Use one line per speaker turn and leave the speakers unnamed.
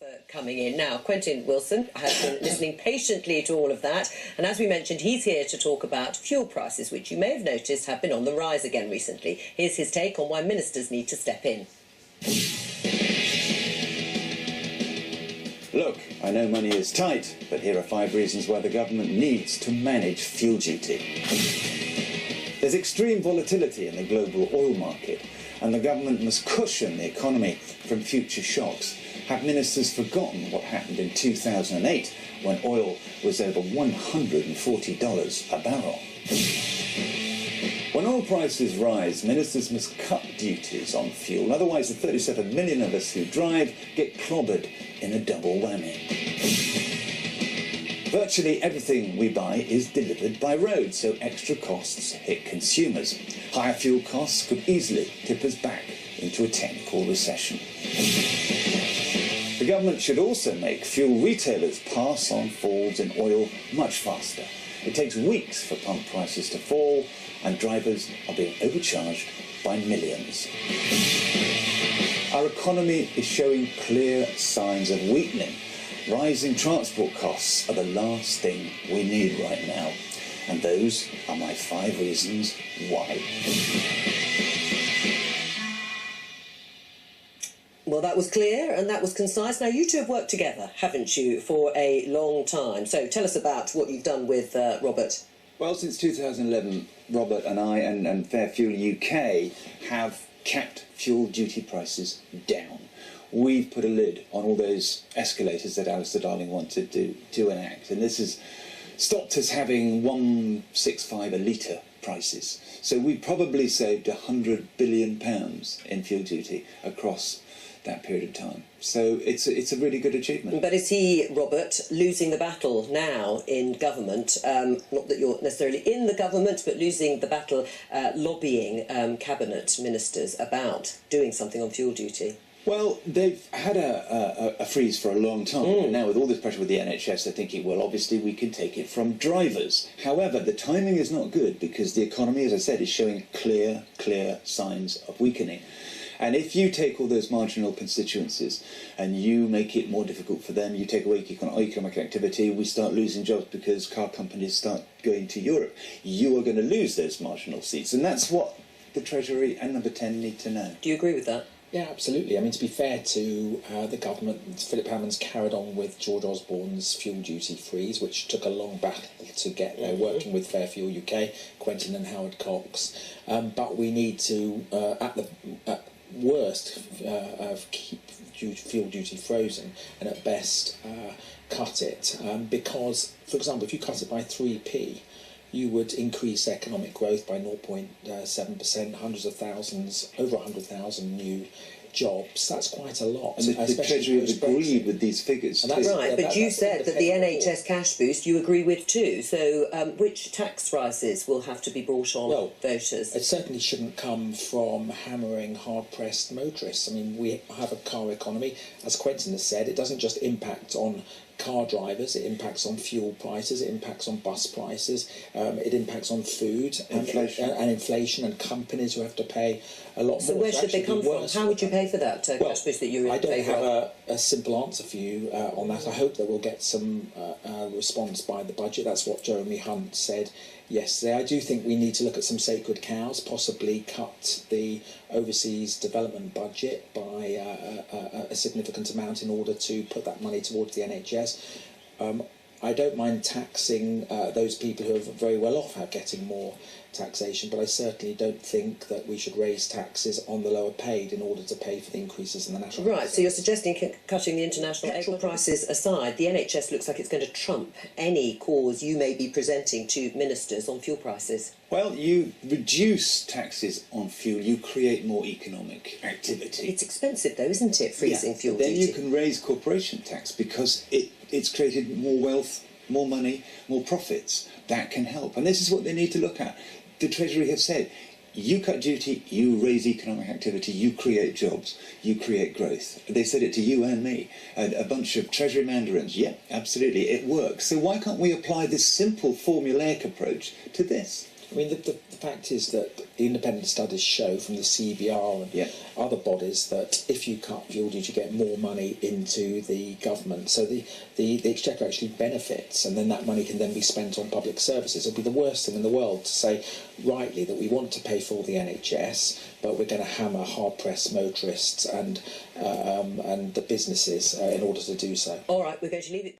For coming in. Now, Quentin WIllson has been listening patiently to all of that, and as we mentioned, he's here to talk about fuel prices, which you may have noticed have been on the rise again recently. Here's his take on why ministers need to step in.
Look, I know money is tight, but here are 5 reasons why the government needs to manage fuel duty. There's extreme volatility in the global oil market, and the government must cushion the economy from future shocks. Have ministers forgotten what happened in 2008 when oil was over $140 a barrel? When oil prices rise, ministers must cut duties on fuel. Otherwise, the 37 million of us who drive get clobbered in a double whammy. Virtually everything we buy is delivered by road, so extra costs hit consumers. Higher fuel costs could easily tip us back into a technical recession. The government should also make fuel retailers pass on falls in oil much faster. It takes weeks for pump prices to fall, and drivers are being overcharged by millions. Our economy is showing clear signs of weakening. Rising transport costs are the last thing we need right now. And those are my 5 reasons why.
Well, that was clear and that was concise. Now, you two have worked together, haven't you, for a long time. So tell us about what you've done with Robert.
Well, since 2011, Robert and I and Fair Fuel UK have kept fuel duty prices down. We've put a lid on all those escalators that Alistair Darling wanted to enact, and this has stopped us having £1.65 a litre prices. So we probably saved £100 billion in fuel duty across that period of time. So it's a really good achievement.
But is he, Robert, losing the battle now in government? Not that you're necessarily in the government, but losing the battle lobbying cabinet ministers about doing something on fuel duty?
Well, they've had a freeze for a long time, and now with all this pressure with the NHS, they're thinking, well, obviously we can take it from drivers. However, the timing is not good because the economy, as I said, is showing clear signs of weakening. And if you take all those marginal constituencies and you make it more difficult for them, you take away economic activity, we start losing jobs because car companies start going to Europe, you are going to lose those marginal seats. And that's what the Treasury and Number 10 need to know.
Do you agree with that?
Yeah, absolutely. I mean, to be fair to the government, Philip Hammond's carried on with George Osborne's fuel duty freeze, which took a long battle to get there, working with Fair Fuel UK, Quentin and Howard Cox. But we need to, at worst, keep fuel duty frozen, and at best cut it. Because, for example, if you cut it by 3p, you would increase economic growth by 0.7%, hundreds of thousands, over 100,000 new jobs. That's quite a lot.
And the Treasury have agreed with these figures.
And that's right, but you said that the NHS cash boost you agree with too. So which tax rises will have to be brought on voters?
It certainly shouldn't come from hammering hard-pressed motorists. I mean, we have a car economy. As Quentin has said, it doesn't just impact on car drivers, it impacts on fuel prices, it impacts on bus prices, it impacts on food and inflation and companies who have to pay a lot more.
So where should they come from? How would you pay for that cash boost that you're in favour of?
I don't have a simple answer for you on that. I hope that we'll get some response by the budget. That's what Jeremy Hunt said yesterday. I do think we need to look at some sacred cows, possibly cut the overseas development budget by a significant amount in order to put that money towards the NHS. I don't mind taxing those people who are very well off getting more taxation, but I certainly don't think that we should raise taxes on the lower paid in order to pay for the increases in the national.
Right, so you're suggesting cutting the international petrol prices aside, the NHS looks like it's going to trump any cause you may be presenting to ministers on fuel prices.
Well, you reduce taxes on fuel, you create more economic activity.
It's expensive though, isn't it, freezing fuel
then
duty?
You can raise corporation tax because it's created more wealth, more money, more profits. That can help. And this is what they need to look at. The Treasury have said, you cut duty, you raise economic activity, you create jobs, you create growth. They said it to you and me, and a bunch of Treasury mandarins. Yeah, absolutely, it works. So why can't we apply this simple formulaic approach to this?
I mean, the fact is that independent studies show from the CEBR and other bodies that if you cut fuel duty, you get more money into the government. So the exchequer actually benefits, and then that money can then be spent on public services. It'll be the worst thing in the world to say, rightly, that we want to pay for the NHS, but we're going to hammer hard-pressed motorists and the businesses in order to do so.
All right, we're going to leave it.